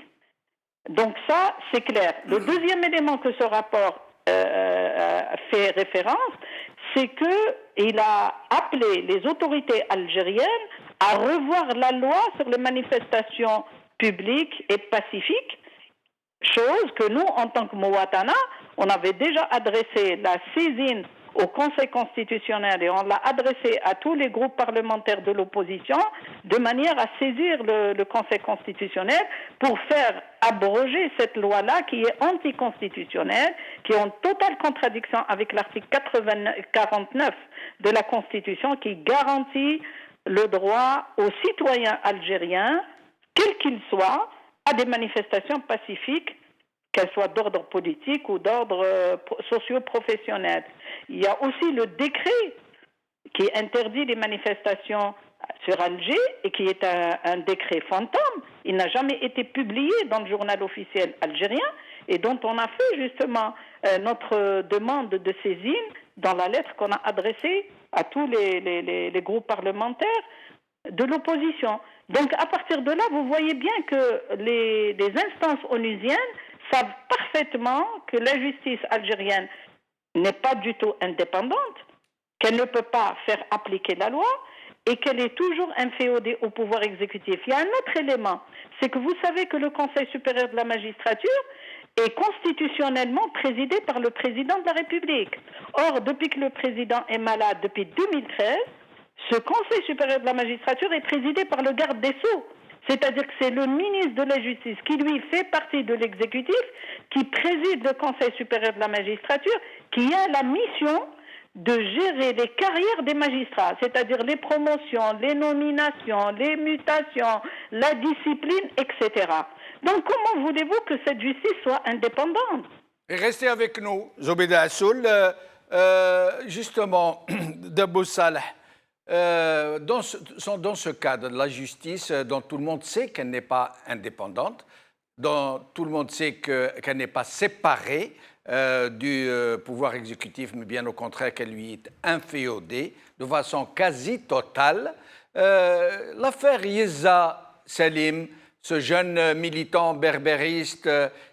Speaker 4: Donc ça, c'est clair. Le deuxième élément que ce rapport fait référence, c'est qu'il a appelé les autorités algériennes à revoir la loi sur les manifestations publiques et pacifiques, chose que nous, en tant que Mouatana, on avait déjà adressé la saisine au Conseil constitutionnel et on l'a adressé à tous les groupes parlementaires de l'opposition de manière à saisir le Conseil constitutionnel pour faire abroger cette loi-là qui est anticonstitutionnelle, qui est en totale contradiction avec l'article 49 de la Constitution qui garantit le droit aux citoyens algériens, quels qu'ils soient, à des manifestations pacifiques, qu'elles soient d'ordre politique ou d'ordre socio-professionnel. Il y a aussi le décret qui interdit les manifestations sur Alger et qui est un décret fantôme. Il n'a jamais été publié dans le journal officiel algérien et dont on a fait justement notre demande de saisine dans la lettre qu'on a adressée à tous les groupes parlementaires de l'opposition. Donc à partir de là, vous voyez bien que les instances onusiennes savent parfaitement que la justice algérienne n'est pas du tout indépendante, qu'elle ne peut pas faire appliquer la loi et qu'elle est toujours inféodée au pouvoir exécutif. Il y a un autre élément, c'est que vous savez que le Conseil supérieur de la magistrature est constitutionnellement présidé par le président de la République. Or, depuis que le président est malade, depuis 2013, ce Conseil supérieur de la magistrature est présidé par le garde des Sceaux. C'est-à-dire que c'est le ministre de la Justice qui, lui, fait partie de l'exécutif, qui préside le Conseil supérieur de la magistrature, qui a la mission de gérer les carrières des magistrats, c'est-à-dire les promotions, les nominations, les mutations, la discipline, etc. Donc, comment voulez-vous que cette justice soit indépendante?
Speaker 1: Et restez avec nous, Zobeda Assoul. Justement, Dabou Saleh, dans ce cadre de la justice, dont tout le monde sait qu'elle n'est pas indépendante, dont tout le monde sait qu'elle n'est pas séparée du pouvoir exécutif, mais bien au contraire qu'elle lui est inféodée de façon quasi totale, l'affaire Yezza Salim, ce jeune militant berbériste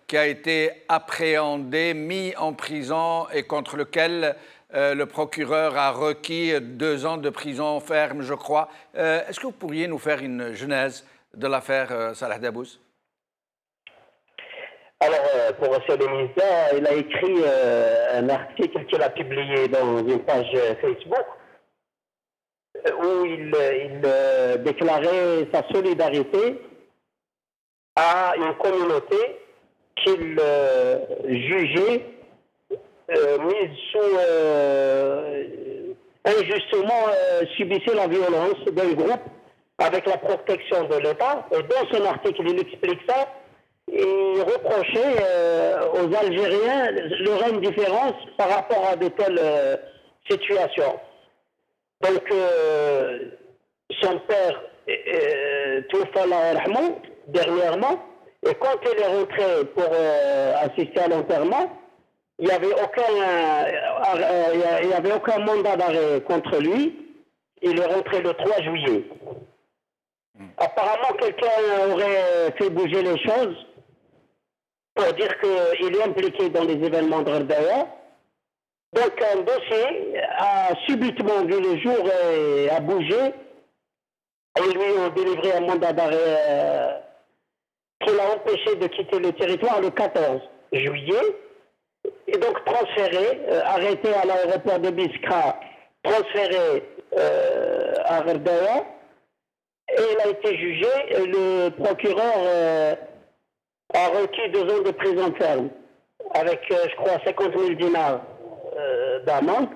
Speaker 1: qui a été appréhendé, mis en prison et contre lequel le procureur a requis 2 ans de prison ferme, je crois. Est-ce que vous pourriez nous faire une genèse de l'affaire Salah Dabbous?
Speaker 5: Alors, pour Salim Yezza, il a écrit un article qu'il a publié dans une page Facebook où il déclarait sa solidarité à une communauté qu'il jugeait mise sous injustement subissait la violence d'un groupe avec la protection de l'État. Et dans son article, il explique ça. Il reprochait aux Algériens leur indifférence par rapport à de telles situations. Donc, son père, Toufala Rahman, dernièrement, et quand il est rentré pour assister à l'enterrement, il n'y avait aucun mandat d'arrêt contre lui. Il est rentré le 3 juillet. Apparemment, quelqu'un aurait fait bouger les choses pour dire qu'il est impliqué dans les événements de Gherdaya. Donc, un dossier a subitement vu le jour et a bougé. Ils lui ont délivré un mandat d'arrêt qui l'a empêché de quitter le territoire le 14 juillet. Et donc transféré, arrêté à l'aéroport de Biskra, transféré à Gherdaya. Et il a été jugé. Le procureur a requis 2 ans de prison ferme, avec, je crois, 50 000 dinars d'amende,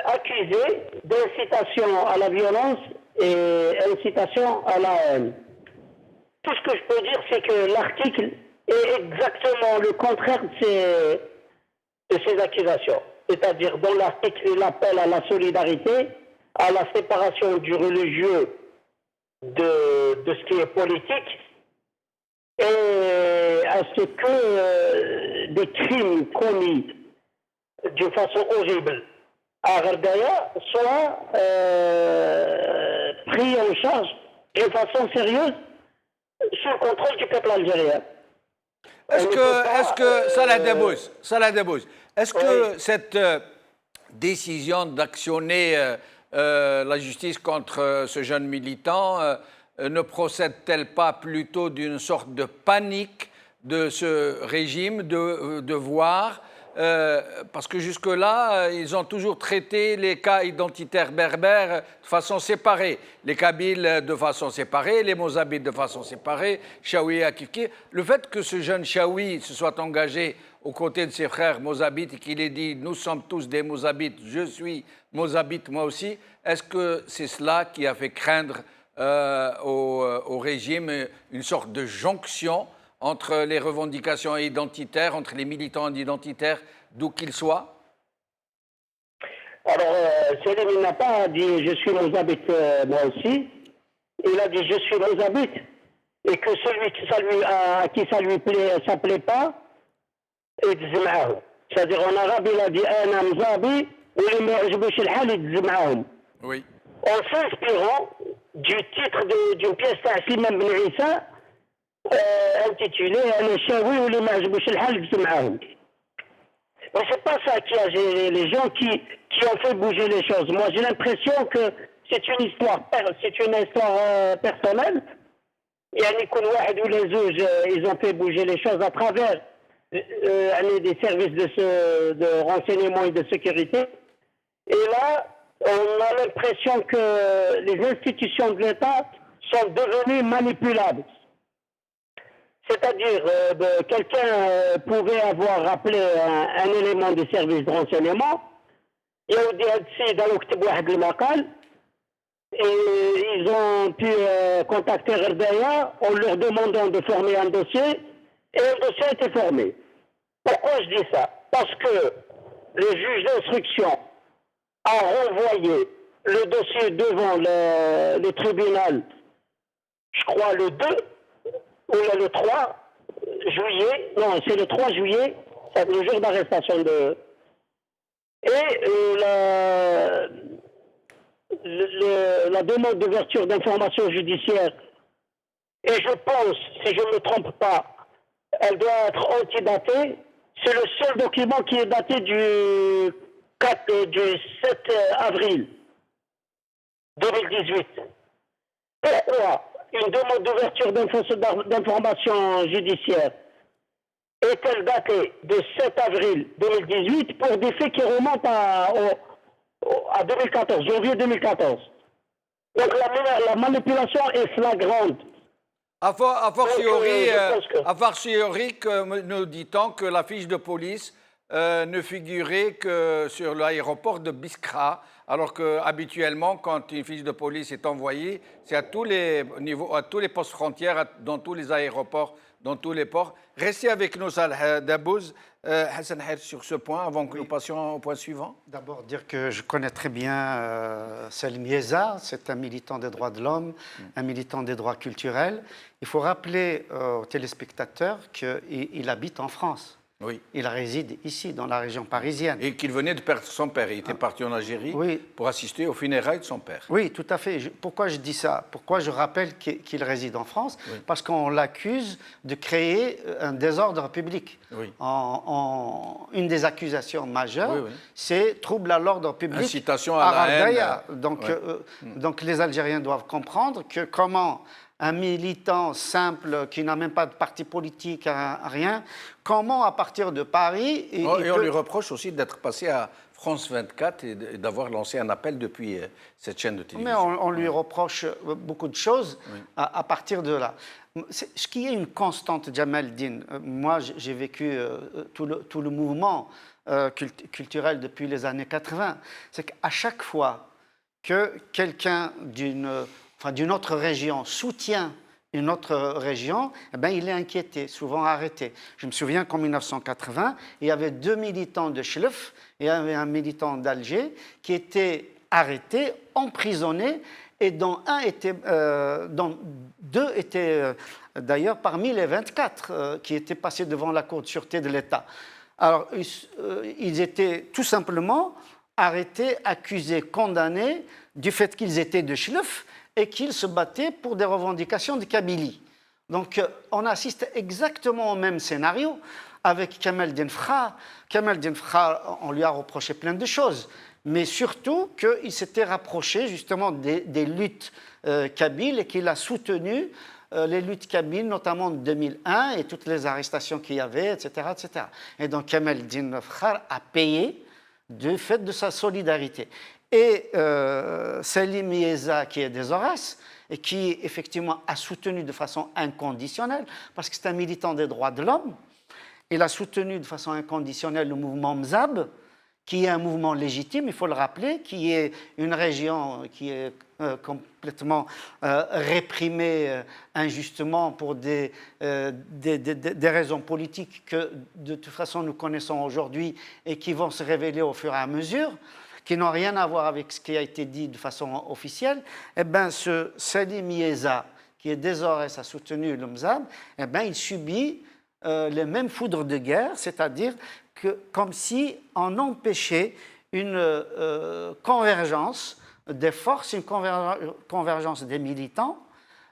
Speaker 5: accusé d'incitation à la violence et incitation à la haine. Tout ce que je peux dire, c'est que l'article est exactement le contraire de ces accusations. C'est-à-dire, dans l'article, il appelle à la solidarité, à la séparation du religieux de ce qui est politique, et à ce que des crimes commis d'une façon horrible à Gherdaya soient pris en charge d'une façon sérieuse sous le contrôle du peuple algérien.
Speaker 1: Salah Dabbous, est-ce que cette décision d'actionner la justice contre ce jeune militant ne procède-t-elle pas plutôt d'une sorte de panique de ce régime de voir, parce que jusque-là, ils ont toujours traité les cas identitaires berbères de façon séparée, les Kabyles de façon séparée, les Mozabites de façon séparée, Chaoui à Kifki. Le fait que ce jeune Chaoui se soit engagé aux côtés de ses frères Mozabites et qu'il ait dit « nous sommes tous des Mozabites, je suis Mozabite moi aussi », est-ce que c'est cela qui a fait craindre au régime une sorte de jonction entre les revendications identitaires, entre les militants identitaires, d'où qu'ils soient?
Speaker 5: Alors, Salim n'a pas dit « je suis Mozabite moi aussi ». Il a dit « je suis Mozabite » et que celui à qui ça lui plaît pas, c'est-à-dire en arabe, il a dit « ana Mozabi » ou « li ma yajbouch al-hal yajma'hum ».
Speaker 1: Oui.
Speaker 5: En s'inspirant du titre d'une pièce d'Aslim Ben Issa intitulée « ana Chaoui ou li ma yajbouch al-hal yajma'hum ». Mais c'est pas ça qui a géré les gens qui ont fait bouger les choses. Moi, j'ai l'impression que c'est une histoire personnelle. يعني كل واحد ولا زوج ils ont fait bouger les choses à travers des services de renseignement et de sécurité. Et là, on a l'impression que les institutions de l'État sont devenues manipulables. C'est-à-dire, quelqu'un pouvait avoir rappelé un élément des services de renseignement, et ils ont pu contacter Rdaya en leur demandant de former un dossier, et un dossier a été formé. Pourquoi je dis ça? Parce que le juge d'instruction a renvoyé le dossier devant le tribunal, je crois le 2 ou le 3 juillet, non, c'est le 3 juillet, c'est le jour d'arrestation de... Et la demande d'ouverture d'information judiciaire, et je pense, si je ne me trompe pas, elle doit être antidatée. C'est le seul document qui est daté du 7 avril 2018. Pourquoi une demande d'ouverture d'information judiciaire est-elle datée de 7 avril 2018 pour des faits qui remontent à 2014, janvier 2014? Donc la manipulation est flagrante.
Speaker 1: A fortiori, que nous dit-on que la fiche de police ne figurait que sur l'aéroport de Biskra, alors qu'habituellement, quand une fiche de police est envoyée, c'est à tous les niveaux, à tous les postes frontières, dans tous les aéroports, dans tous les ports. Restez avec nous, Salah Dabouz. Hassan Her, sur ce point, avant que nous passions au point suivant.
Speaker 2: D'abord, dire que je connais très bien Salim Yeza, c'est un militant des droits de l'homme, un militant des droits culturels. Il faut rappeler aux téléspectateurs qu'il habite en France.
Speaker 1: Oui.
Speaker 2: Il réside ici, dans la région parisienne.
Speaker 1: Et qu'il venait de perdre son père. Il était parti en Algérie pour assister aux funérailles de son père.
Speaker 2: Oui, tout à fait. Pourquoi je dis ça? Pourquoi je rappelle qu'il réside en France? Parce qu'on l'accuse de créer un désordre public.
Speaker 1: Oui.
Speaker 2: Une des accusations majeures, c'est trouble à l'ordre public.
Speaker 1: Incitation à la haine.
Speaker 2: Donc les Algériens doivent comprendre que comment un militant simple qui n'a même pas de parti politique, rien, comment à partir de Paris...
Speaker 1: On lui reproche aussi d'être passé à France 24 et d'avoir lancé un appel depuis cette chaîne de télévision.
Speaker 2: Mais on lui reproche beaucoup de choses à partir de là. Ce qui est une constante, Jamal Din, moi j'ai vécu tout le mouvement culturel depuis les années 80, c'est qu'à chaque fois que quelqu'un d'une autre région soutient une autre région, il est inquiété, souvent arrêté. Je me souviens qu'en 1980, il y avait 2 militants de Chlef et il y avait un militant d'Alger qui étaient arrêtés, emprisonnés, et dont 2 étaient d'ailleurs parmi les 24 qui étaient passés devant la Cour de sûreté de l'État. Alors, ils étaient tout simplement arrêtés, accusés, condamnés du fait qu'ils étaient de Chlef et qu'ils se battaient pour des revendications de Kabylie. Donc, on assiste exactement au même scénario avec Kamel Denfra. Kamel Denfra, on lui a reproché plein de choses, mais surtout qu'il s'était rapproché justement des luttes kabyles et qu'il a soutenu les luttes kabyles, notamment de 2001 et toutes les arrestations qu'il y avait, etc., etc. Et donc, Kamel Denfra a payé du fait de sa solidarité. Et Salim Yeza, qui est des Horaces, et qui effectivement a soutenu de façon inconditionnelle, parce que c'est un militant des droits de l'homme, il a soutenu de façon inconditionnelle le mouvement Mzab, qui est un mouvement légitime, il faut le rappeler, qui est une région qui est complètement réprimée injustement pour des raisons politiques que de toute façon nous connaissons aujourd'hui et qui vont se révéler au fur et à mesure, qui n'ont rien à voir avec ce qui a été dit de façon officielle. Eh bien, ce Salim Yeza, qui est désormais a soutenu le Mzab, eh bien, il subit les mêmes foudres de guerre, c'est-à-dire que comme si on empêchait une convergence des forces, une convergence des militants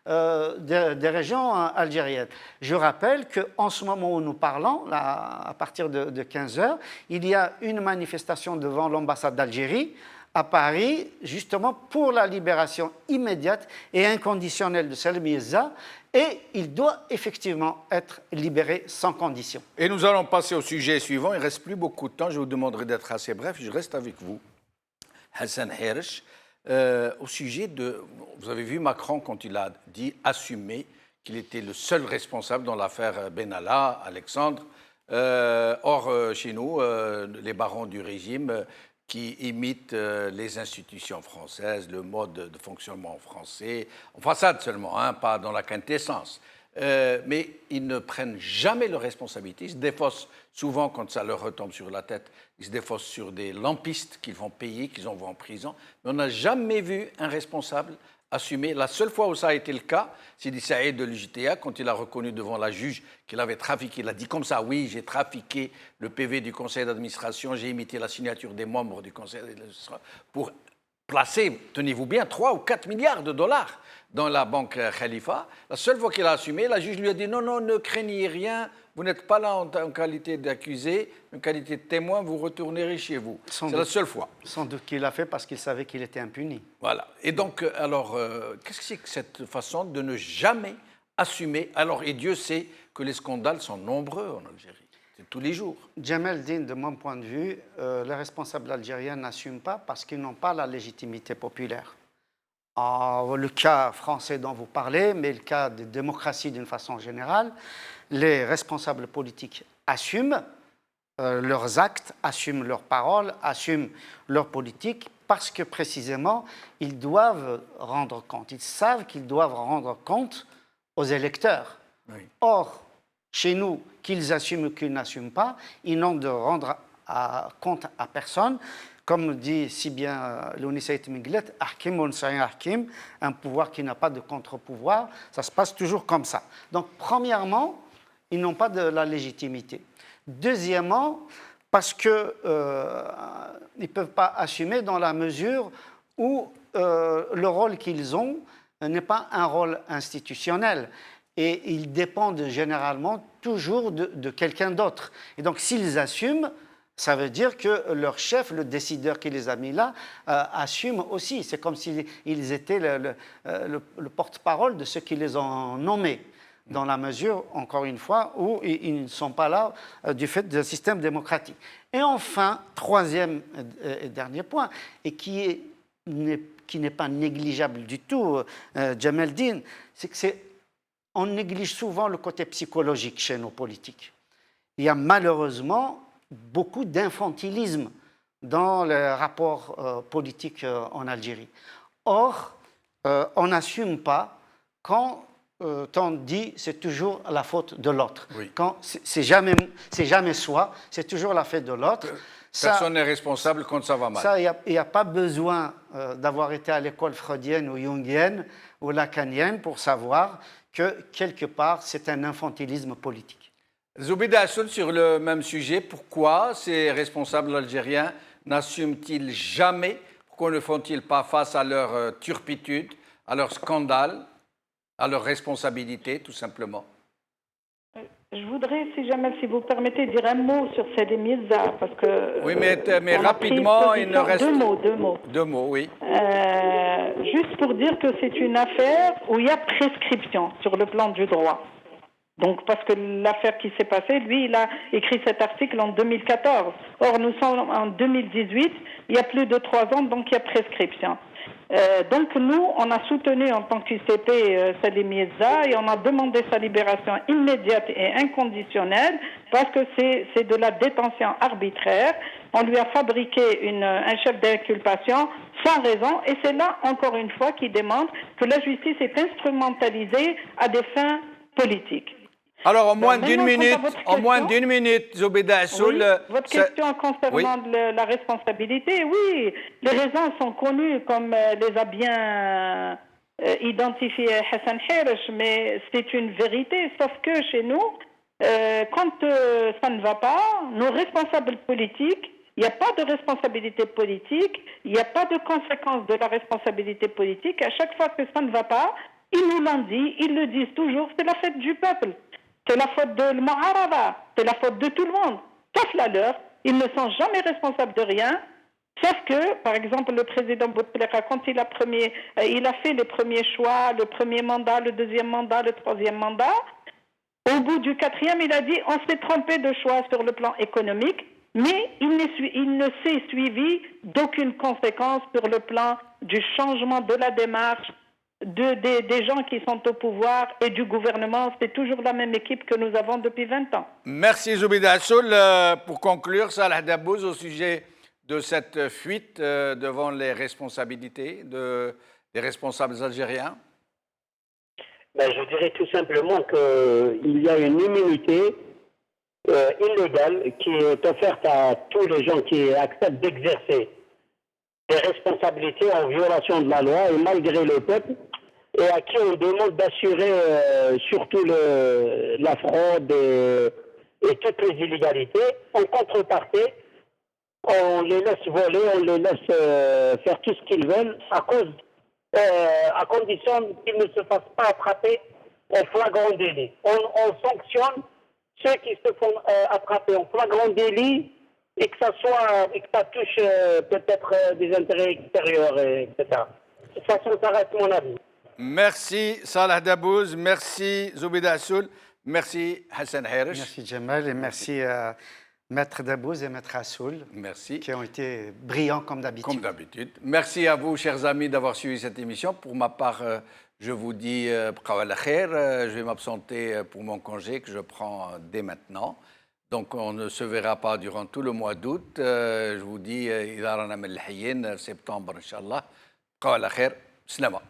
Speaker 2: des régions algériennes. Je rappelle qu'en ce moment où nous parlons, là, à partir de 15h, il y a une manifestation devant l'ambassade d'Algérie à Paris, justement pour la libération immédiate et inconditionnelle de Salim Yezza, et il doit effectivement être libéré sans condition.
Speaker 1: Et nous allons passer au sujet suivant. Il ne reste plus beaucoup de temps. Je vous demanderai d'être assez bref. Je reste avec vous, Hassan Hersh, au sujet de... Vous avez vu Macron quand il a dit assumer qu'il était le seul responsable dans l'affaire Benalla, Alexandre. Or, chez nous, les barons du régime qui imitent les institutions françaises, le mode de fonctionnement français, en façade seulement, hein, pas dans la quintessence. Mais ils ne prennent jamais leurs responsabilités. Ils se défaussent souvent quand ça leur retombe sur la tête. Ils se défaussent sur des lampistes qu'ils vont payer, qu'ils envoient en prison. Mais on n'a jamais vu un responsable assumer. La seule fois où ça a été le cas, c'est Saïd de l'UJTA, quand il a reconnu devant la juge qu'il avait trafiqué. Il a dit comme ça, oui, j'ai trafiqué le PV du conseil d'administration, j'ai imité la signature des membres du conseil d'administration pour placer, tenez-vous bien, 3 ou 4 milliards de dollars dans la banque Khalifa. La seule fois qu'il a assumé, la juge lui a dit non, non, ne craignez rien, vous n'êtes pas là en qualité d'accusé, en qualité de témoin, vous retournerez chez vous. C'est la seule fois.
Speaker 2: Sans doute qu'il l'a fait parce qu'il savait qu'il était impuni.
Speaker 1: Voilà. Et donc, alors, qu'est-ce que c'est que cette façon de ne jamais assumer? Alors, et Dieu sait que les scandales sont nombreux en Algérie. C'est tous les jours.
Speaker 2: Jamel Dine, de mon point de vue, les responsables algériens n'assument pas parce qu'ils n'ont pas la légitimité populaire. Le cas français dont vous parlez, mais le cas de démocratie d'une façon générale, les responsables politiques assument leurs actes, assument leurs paroles, assument leur politique parce que précisément, ils doivent rendre compte. Ils savent qu'ils doivent rendre compte aux électeurs. Oui. Or, chez nous, qu'ils assument ou qu'ils n'assument pas, ils n'ont de rendre compte à personne. Comme dit si bien Louni Saïd Minglet, un pouvoir qui n'a pas de contre-pouvoir, ça se passe toujours comme ça. Donc, premièrement, ils n'ont pas de la légitimité. Deuxièmement, parce qu'ils ne peuvent pas assumer dans la mesure où le rôle qu'ils ont n'est pas un rôle institutionnel. Et ils dépendent généralement toujours de quelqu'un d'autre. Et donc, s'ils assument, ça veut dire que leur chef, le décideur qui les a mis là, assume aussi. C'est comme s'ils étaient le porte-parole de ceux qui les ont nommés, dans la mesure, encore une fois, où ils ne sont pas là du fait d'un système démocratique. Et enfin, troisième et dernier point, et qui n'est pas négligeable du tout, Jamel Dine, c'est que on néglige souvent le côté psychologique chez nos politiques. Il y a malheureusement beaucoup d'infantilisme dans les rapports politiques en Algérie. Or, on n'assume pas quand on dit c'est toujours la faute de l'autre. Oui. Quand c'est jamais soi, c'est toujours la faute de l'autre.
Speaker 1: Personne n'est responsable quand ça va mal.
Speaker 2: Ça, il n'y a pas besoin d'avoir été à l'école freudienne ou jungienne ou lacanienne pour savoir que, quelque part, c'est un infantilisme politique.
Speaker 1: Zoubida Assoul, sur le même sujet, pourquoi ces responsables algériens n'assument-ils jamais? Pourquoi ne font-ils pas face à leur turpitude, à leur scandale, à leur responsabilité, tout simplement?
Speaker 4: Je voudrais, si vous permettez, dire un mot sur Salim Yezza, parce que...
Speaker 1: Oui, mais rapidement, il ne reste...
Speaker 4: Deux mots,
Speaker 1: oui.
Speaker 4: Juste pour dire que c'est une affaire où il y a prescription sur le plan du droit. Donc, parce que l'affaire qui s'est passée, lui, il a écrit cet article en 2014. Or, nous sommes en 2018, il y a plus de 3 ans, donc il y a prescription. Donc, nous, on a soutenu en tant qu'UCP Salim Yezza et on a demandé sa libération immédiate et inconditionnelle parce que c'est de la détention arbitraire. On lui a fabriqué un chef d'inculpation sans raison et c'est là, encore une fois, qu'il démontre que la justice est instrumentalisée à des fins politiques.
Speaker 1: Alors, en moins d'une minute, Zoubida Assoul...
Speaker 4: Oui, votre question concernant la responsabilité, oui, les raisons sont connues comme les a bien identifiées Hassan Hersh, mais c'est une vérité, sauf que chez nous, quand ça ne va pas, nos responsables politiques, il n'y a pas de responsabilité politique, il n'y a pas de conséquence de la responsabilité politique. À chaque fois que ça ne va pas, ils nous l'ont dit, ils le disent toujours, c'est la fête du peuple. C'est la faute de l'Mu'arada, c'est la faute de tout le monde, sauf la leur. Ils ne sont jamais responsables de rien. Sauf que, par exemple, le président Bouteflika, quand il a fait les premiers choix, le premier mandat, le deuxième mandat, le troisième mandat, au bout du quatrième, il a dit on s'est trompé de choix sur le plan économique, mais il ne s'est suivi d'aucune conséquence sur le plan du changement de la démarche des gens qui sont au pouvoir et du gouvernement. C'est toujours la même équipe que nous avons depuis 20 ans.
Speaker 1: Merci Zoubida Assoul. Pour conclure, Salah Dabbouz, au sujet de cette fuite devant les responsabilités des responsables algériens.
Speaker 5: Je dirais tout simplement qu'il y a une immunité illégale qui est offerte à tous les gens qui acceptent d'exercer des responsabilités en violation de la loi et malgré le peuple, et à qui on demande d'assurer surtout la fraude et toutes les illégalités. En contrepartie, on les laisse voler, on les laisse faire tout ce qu'ils veulent à condition qu'ils ne se fassent pas attraper en flagrant délit. On sanctionne ceux qui se font attraper en flagrant délit et que ça touche peut-être des intérêts extérieurs, etc. De toute façon, ça reste mon avis.
Speaker 1: Merci Salah Dabbouz, merci Zoubida Assoul, merci Hassan Harish.
Speaker 2: Merci Jamal et merci Maître Dabbouz et Maître Assoul.
Speaker 1: Merci.
Speaker 2: Qui ont été brillants comme d'habitude.
Speaker 1: Comme d'habitude. Merci à vous, chers amis, d'avoir suivi cette émission. Pour ma part, je vous dis je vais m'absenter pour mon congé que je prends dès maintenant. Donc, on ne se verra pas durant tout le mois d'août. Je vous dis, septembre, Inch'Allah. Slama.